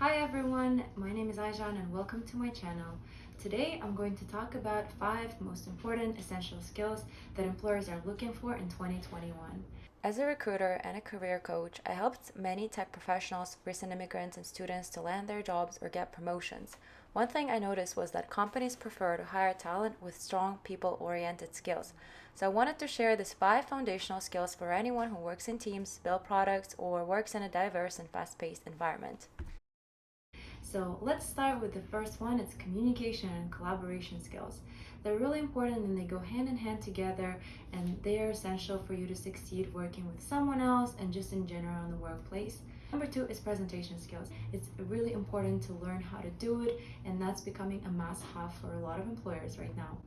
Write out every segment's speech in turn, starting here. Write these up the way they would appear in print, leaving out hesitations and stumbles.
Hi everyone, my name is Aizhan and welcome to my channel. Today I'm going to talk about 5 most important essential skills that employers are looking for in 2021. As a recruiter and a career coach, I helped many tech professionals, recent immigrants, and students to land their jobs or get promotions. One thing I noticed was that companies prefer to hire talent with strong people-oriented skills. So I wanted to share these 5 foundational skills for anyone who works in teams, builds products, or works in a diverse and fast-paced environment. So let's start with the first one. It's communication and collaboration skills. They're really important and they go hand in hand together, and they are essential for you to succeed working with someone else and just in general in the workplace. Number 2 is presentation skills. It's really important to learn how to do it, and that's becoming a must-have for a lot of employers right now.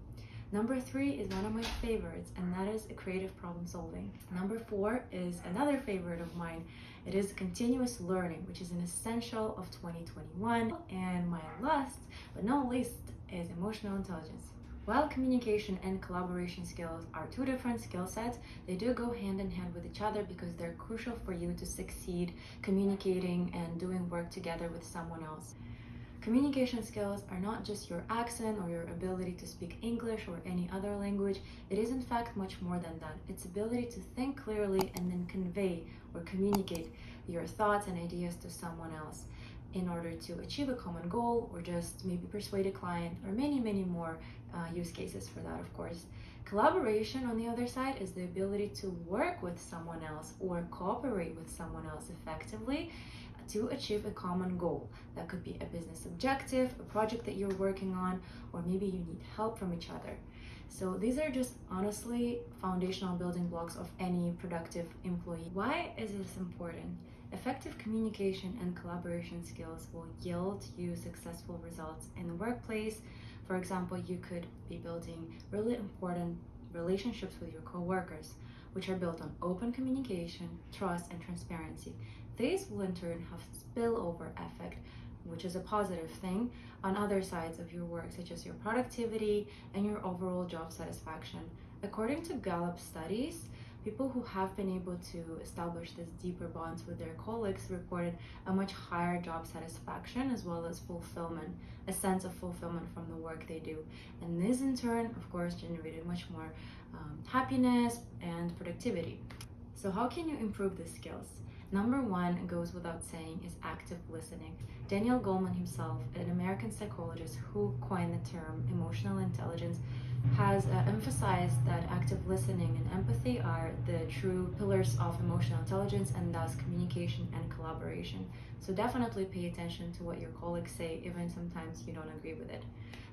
Number 3 is one of my favorites, and that is creative problem solving. Number 4 is another favorite of mine. It is continuous learning, which is an essential of 2021. And my last but not least is emotional intelligence. While communication and collaboration skills are 2 different skill sets, they do go hand in hand with each other because they're crucial for you to succeed communicating and doing work together with someone else. Communication skills are not just your accent or your ability to speak English or any other language. It is in fact much more than that. It's ability to think clearly and then convey or communicate your thoughts and ideas to someone else in order to achieve a common goal or just maybe persuade a client, or many more use cases for that, of course. Collaboration, on the other side, is the ability to work with someone else or cooperate with someone else effectively to achieve a common goal. That could be a business objective, a project that you're working on, or maybe you need help from each other. So these are just honestly foundational building blocks of any productive employee. Why is this important? Effective communication and collaboration skills will yield you successful results in the workplace. For example, you could be building really important relationships with your coworkers, which are built on open communication, trust, and transparency. These will in turn have spillover effect, which is a positive thing, on other sides of your work, such as your productivity and your overall job satisfaction. According to Gallup studies, people who have been able to establish these deeper bonds with their colleagues reported a much higher job satisfaction as well as fulfillment, a sense of fulfillment from the work they do. And this in turn, of course, generated much more happiness and productivity. So how can you improve these skills? Number 1 goes without saying is active listening. Daniel Goleman himself, an American psychologist who coined the term emotional intelligence, has emphasized that active listening and empathy are the true pillars of emotional intelligence and thus communication and collaboration. So definitely pay attention to what your colleagues say, even sometimes you don't agree with it.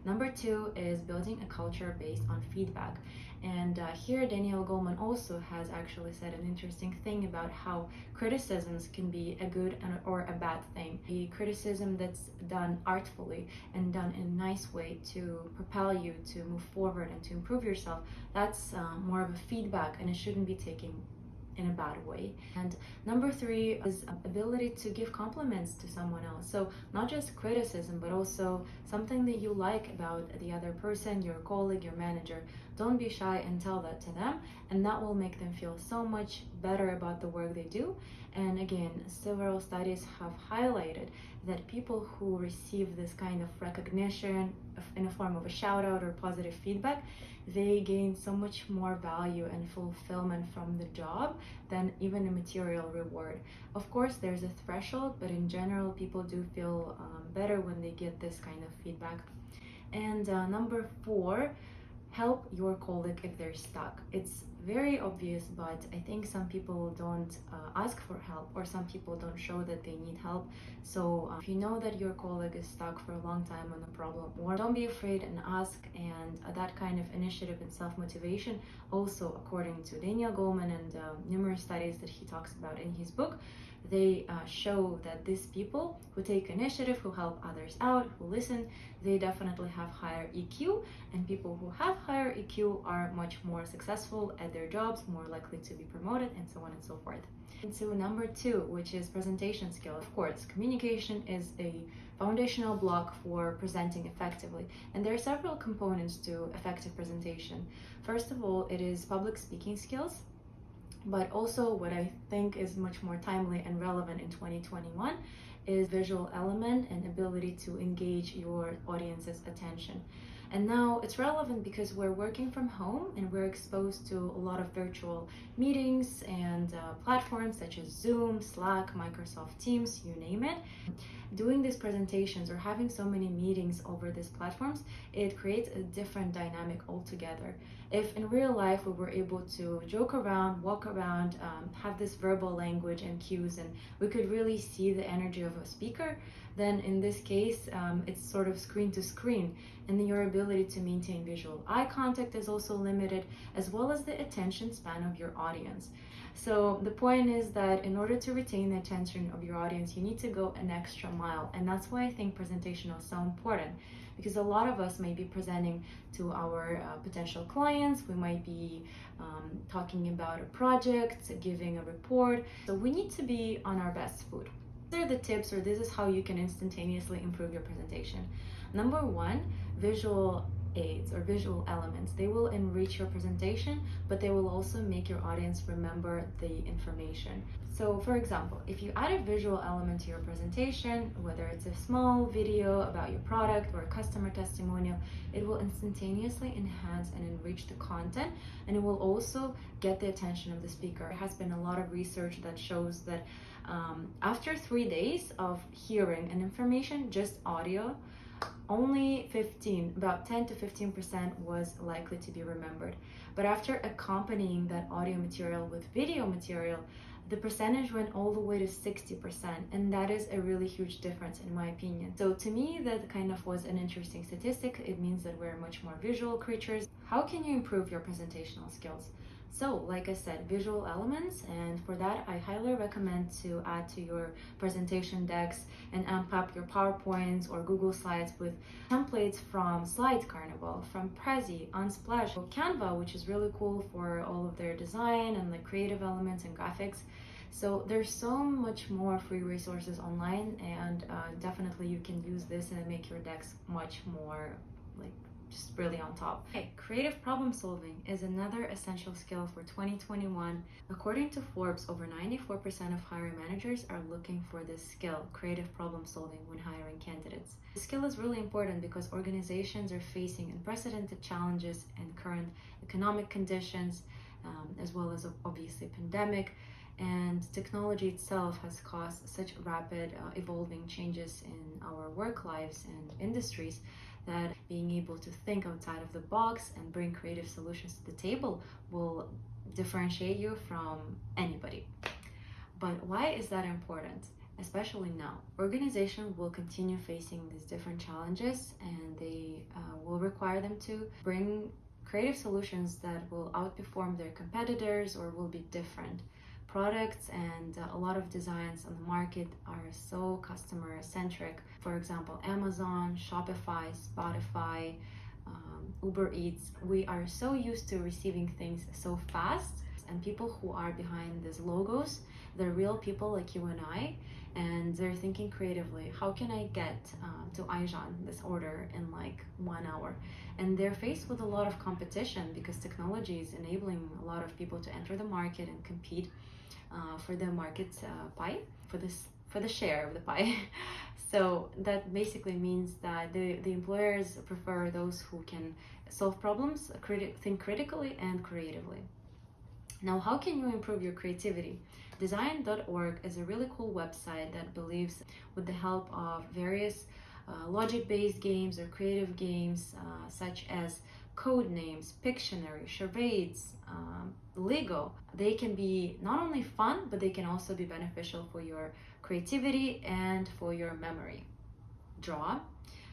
Number 2 is building a culture based on feedback. And here Daniel Goleman also has actually said an interesting thing about how criticisms can be a good or a bad thing. A criticism that's done artfully and done in a nice way to propel you to move forward and to improve yourself, that's more of a feedback, and it shouldn't be taken in a bad way. And number 3 is ability to give compliments to someone else. So not just criticism, but also something that you like about the other person, your colleague, your manager. Don't be shy and tell that to them, and that will make them feel so much better about the work they do. And again, several studies have highlighted that people who receive this kind of recognition in a form of a shout out or positive feedback, they gain so much more value and fulfillment from the job than even a material reward. Of course, there's a threshold, but in general, people do feel better when they get this kind of feedback. And number 4, help your colleague if they're stuck. It's very obvious, but I think some people don't ask for help, or some people don't show that they need help. So if you know that your colleague is stuck for a long time on a problem, or don't be afraid and ask. And that kind of initiative and self-motivation, also according to Daniel Goleman and numerous studies that he talks about in his book, they show that these people who take initiative, who help others out, who listen, they definitely have higher EQ, and people who have higher EQ are much more successful at their jobs, more likely to be promoted, and so on and so forth. And so number 2, which is presentation skill. Of course, communication is a foundational block for presenting effectively, and there are several components to effective presentation. First of all, it is public speaking skills. But also what I think is much more timely and relevant in 2021 is visual element and ability to engage your audience's attention. And now it's relevant because we're working from home and we're exposed to a lot of virtual meetings and platforms such as Zoom, Slack, Microsoft Teams, you name it. Doing these presentations or having so many meetings over these platforms, it creates a different dynamic altogether. If in real life we were able to joke around, walk around, have this verbal language and cues, and we could really see the energy of a speaker, then in this case, it's sort of screen to screen, and your ability to maintain visual eye contact is also limited, as well as the attention span of your audience. So the point is that in order to retain the attention of your audience, you need to go an extra mile. And that's why I think presentation is so important, because a lot of us may be presenting to our potential clients. We might be talking about a project, giving a report. So we need to be on our best foot. These are the tips, or this is how you can instantaneously improve your presentation. Number one, visual aids or visual elements. They will enrich your presentation, but they will also make your audience remember the information. So for example, if you add a visual element to your presentation, whether it's a small video about your product or a customer testimonial, it will instantaneously enhance and enrich the content, and it will also get the attention of the speaker. There has been a lot of research that shows that after 3 days of hearing and information, just audio, only about 10 to 15% was likely to be remembered. But after accompanying that audio material with video material, the percentage went all the way to 60%, and that is a really huge difference in my opinion. So to me, that kind of was an interesting statistic. It means that we're much more visual creatures. How can you improve your presentational skills? So, like I said, visual elements, and for that I highly recommend to add to your presentation decks and amp up your PowerPoints or Google Slides with templates from Slide Carnival, from Prezi, Unsplash, or Canva, which is really cool for all of their design and the creative elements and graphics. So there's so much more free resources online, and definitely you can use this and make your decks much more just really on top. Okay, creative problem solving is another essential skill for 2021. According to Forbes, over 94% of hiring managers are looking for this skill, creative problem solving, when hiring candidates. This skill is really important because organizations are facing unprecedented challenges in current economic conditions, as well as obviously pandemic, and technology itself has caused such rapid evolving changes in our work lives and industries that being able to think outside of the box and bring creative solutions to the table will differentiate you from anybody. But why is that important? Especially now, organizations will continue facing these different challenges, and they will require them to bring creative solutions that will outperform their competitors or will be different. Products and a lot of designs on the market are so customer centric. For example, Amazon, Shopify, Spotify, Uber Eats. We are so used to receiving things so fast, and people who are behind these logos, they're real people like you and I, and they're thinking creatively, how can I get to Aizhan this order in like 1 hour? And they're faced with a lot of competition because technology is enabling a lot of people to enter the market and compete for the market pie, for the share of the pie. So that basically means that the employers prefer those who can solve problems, think critically and creatively. Now, how can you improve your creativity? Design.org is a really cool website that believes with the help of various logic-based games or creative games such as code names, Pictionary, charades, Lego. They can be not only fun, but they can also be beneficial for your creativity and for your memory. Draw,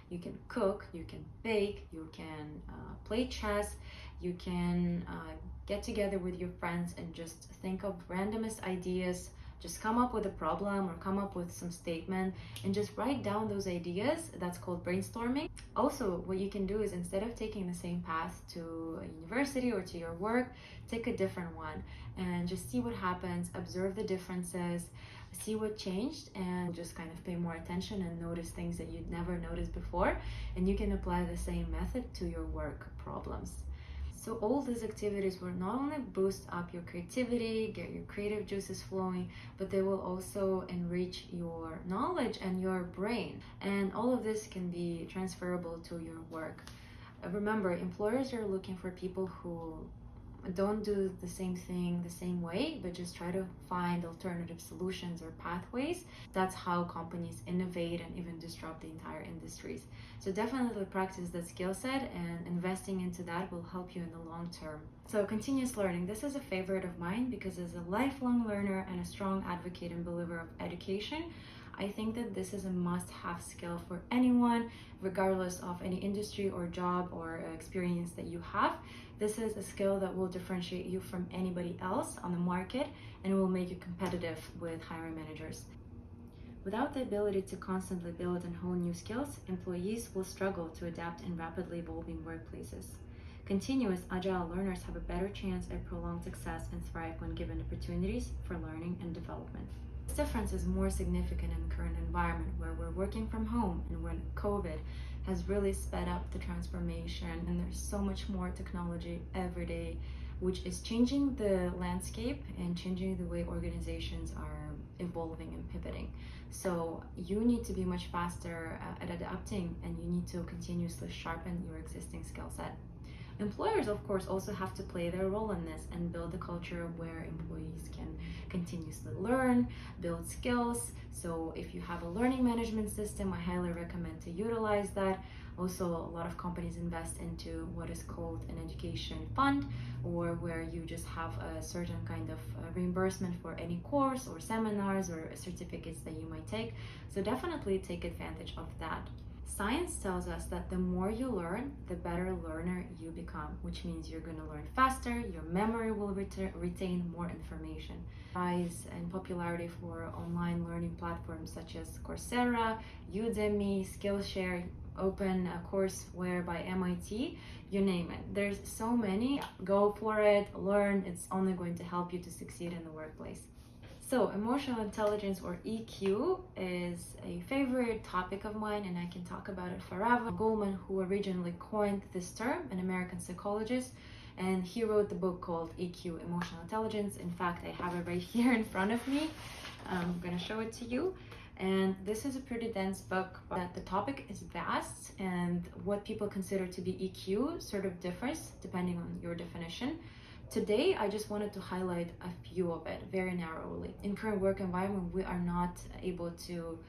you can cook, you can bake, you can play chess, you can get together with your friends and just think of randomest ideas. Just come up with a problem or come up with some statement and just write down those ideas. That's called brainstorming. Also, what you can do is, instead of taking the same path to a university or to your work, take a different one and just see what happens, observe the differences, see what changed, and just kind of pay more attention and notice things that you'd never noticed before. And you can apply the same method to your work problems. So all these activities will not only boost up your creativity, get your creative juices flowing, but they will also enrich your knowledge and your brain. And all of this can be transferable to your work. Remember, employers are looking for people who don't do the same thing the same way, but just try to find alternative solutions or pathways. That's how companies innovate and even disrupt the entire industries. So definitely practice that skill set, and investing into that will help you in the long term. So continuous learning. This is a favorite of mine because as a lifelong learner and a strong advocate and believer of education, I think that this is a must-have skill for anyone, regardless of any industry or job or experience that you have. This is a skill that will differentiate you from anybody else on the market and will make you competitive with hiring managers. Without the ability to constantly build and hone new skills, employees will struggle to adapt in rapidly evolving workplaces. Continuous agile learners have a better chance at prolonged success and thrive when given opportunities for learning and development. This difference is more significant in the current environment where we're working from home and when COVID has really sped up the transformation, and there's so much more technology every day, which is changing the landscape and changing the way organizations are evolving and pivoting. So you need to be much faster at adapting, and you need to continuously sharpen your existing skill set. Employers, of course, also have to play their role in this and build a culture where employees can continuously learn, build skills. So if you have a learning management system, I highly recommend to utilize that. Also, a lot of companies invest into what is called an education fund, or where you just have a certain kind of reimbursement for any course or seminars or certificates that you might take. So definitely take advantage of that. Science tells us that the more you learn, the better learner you become, which means you're going to learn faster, your memory will retain more information. Rise in popularity for online learning platforms such as Coursera, Udemy, Skillshare, OpenCourseWare by MIT, you name it. There's so many. Go for it, learn. It's only going to help you to succeed in the workplace. So emotional intelligence, or EQ, is a favorite topic of mine, and I can talk about it forever. Goleman, who originally coined this term, an American psychologist, and he wrote the book called EQ, Emotional Intelligence. In fact, I have it right here in front of me. I'm going to show it to you. And this is a pretty dense book, but the topic is vast, and what people consider to be EQ sort of differs depending on your definition. Today, I just wanted to highlight a few of it very narrowly. In current work environment, we are not able to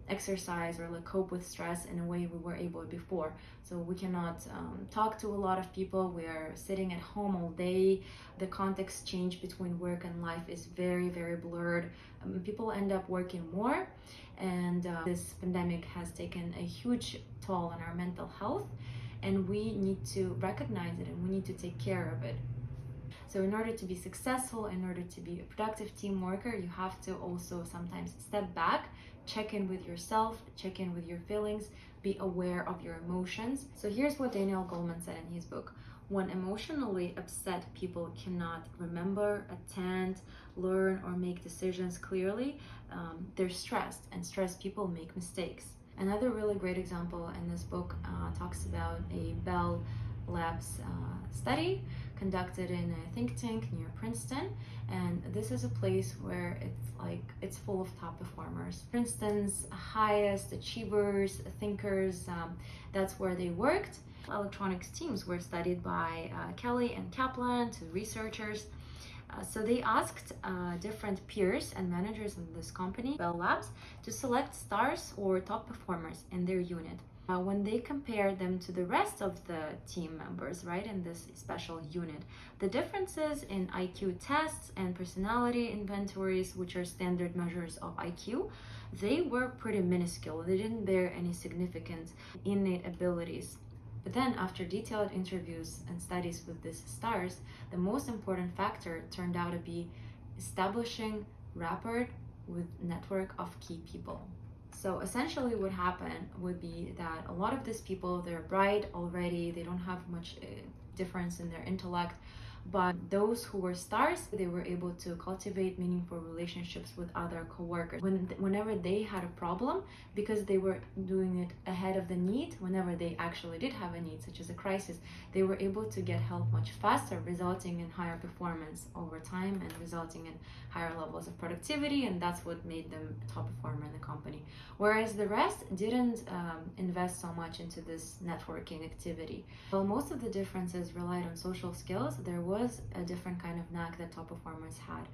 exercise or cope with stress in a way we were able before. So we cannot talk to a lot of people. We are sitting at home all day. The context change between work and life is very, very blurred. People end up working more, and this pandemic has taken a huge toll on our mental health, and we need to recognize it and we need to take care of it. So in order to be successful, in order to be a productive team worker, you have to also sometimes step back, check in with yourself, check in with your feelings, be aware of your emotions. So here's what Daniel Goleman said in his book. When emotionally upset people cannot remember, attend, learn, or make decisions clearly, they're stressed, and stressed people make mistakes. Another really great example in this book talks about a Bell Labs study conducted in a think tank near Princeton, and this is a place where it's full of top performers. Princeton's highest achievers, thinkers, that's where they worked. Electronics teams were studied by Kelly and Kaplan, two researchers. So they asked different peers and managers in this company, Bell Labs, to select stars or top performers in their unit. When they compared them to the rest of the team members, right, in this special unit, the differences in IQ tests and personality inventories, which are standard measures of IQ, they were pretty minuscule. They didn't bear any significant innate abilities. But then, after detailed interviews and studies with these stars, the most important factor turned out to be establishing rapport with network of key people. So essentially what happened would be that a lot of these people, they're bright already, they don't have much difference in their intellect, But those who were stars, they were able to cultivate meaningful relationships with other coworkers. Whenever they had a problem, because they were doing it ahead of the need, whenever they actually did have a need, such as a crisis, they were able to get help much faster, resulting in higher performance over time and resulting in higher levels of productivity, and that's what made them a top performer in the company. Whereas the rest didn't invest so much into this networking activity. While most of the differences relied on social skills, there was a different kind of knack that top performers had.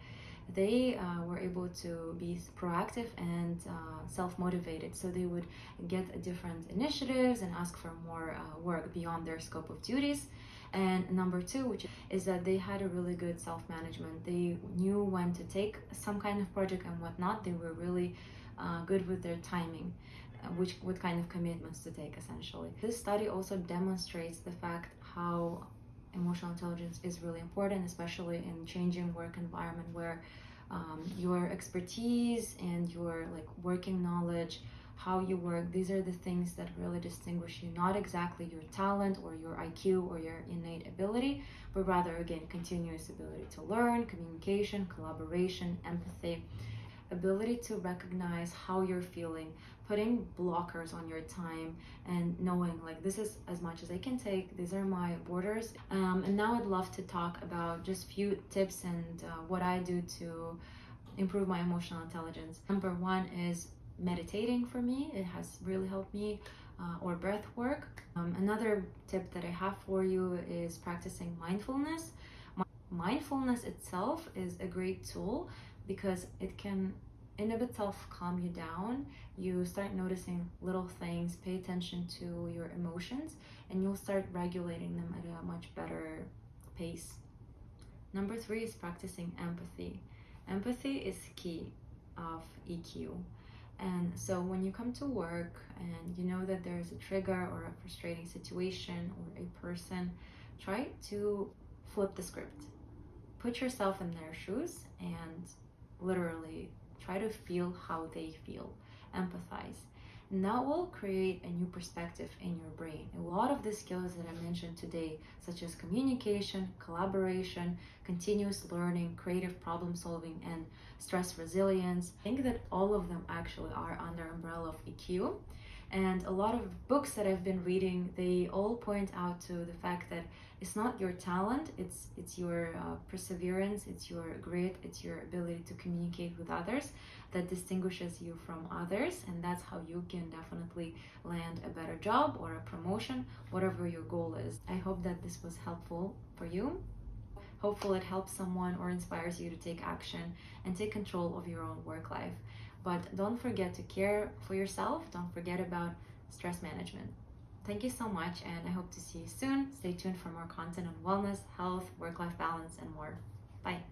They were able to be proactive and self-motivated, so they would get different initiatives and ask for more work beyond their scope of duties. And number two, which is that they had a really good self-management. They knew when to take some kind of project and what not. They were really good with their timing, what kind of commitments to take, essentially. This study also demonstrates the fact how emotional intelligence is really important, especially in changing work environment where your expertise and your working knowledge, how you work, these are the things that really distinguish you, not exactly your talent or your IQ or your innate ability, but rather, again, continuous ability to learn, communication, collaboration, empathy, ability to recognize how you're feeling, putting blockers on your time, and knowing this is as much as I can take, these are my borders. And now I'd love to talk about just few tips and what I do to improve my emotional intelligence. Number one is meditating. For me, it has really helped me, or breath work. Another tip that I have for you is practicing mindfulness. Mindfulness itself is a great tool because it can in of itself calm you down. You start noticing little things, pay attention to your emotions, and you'll start regulating them at a much better pace. Number three is practicing empathy. Empathy is key of EQ. And so when you come to work and you know that there's a trigger or a frustrating situation or a person, try to flip the script. Put yourself in their shoes and literally try to feel how they feel. Empathize. And that will create a new perspective in your brain. A lot of the skills that I mentioned today, such as communication, collaboration, continuous learning, creative problem solving, and stress resilience, I think that all of them actually are under umbrella of EQ. And a lot of books that I've been reading, they all point out to the fact that it's not your talent, it's your perseverance, it's your grit, it's your ability to communicate with others that distinguishes you from others, and that's how you can definitely land a better job or a promotion, whatever your goal is. I hope that this was helpful for you. Hopefully it helps someone or inspires you to take action and take control of your own work life. But don't forget to care for yourself. Don't forget about stress management. Thank you so much, and I hope to see you soon. Stay tuned for more content on wellness, health, work-life balance, and more. Bye.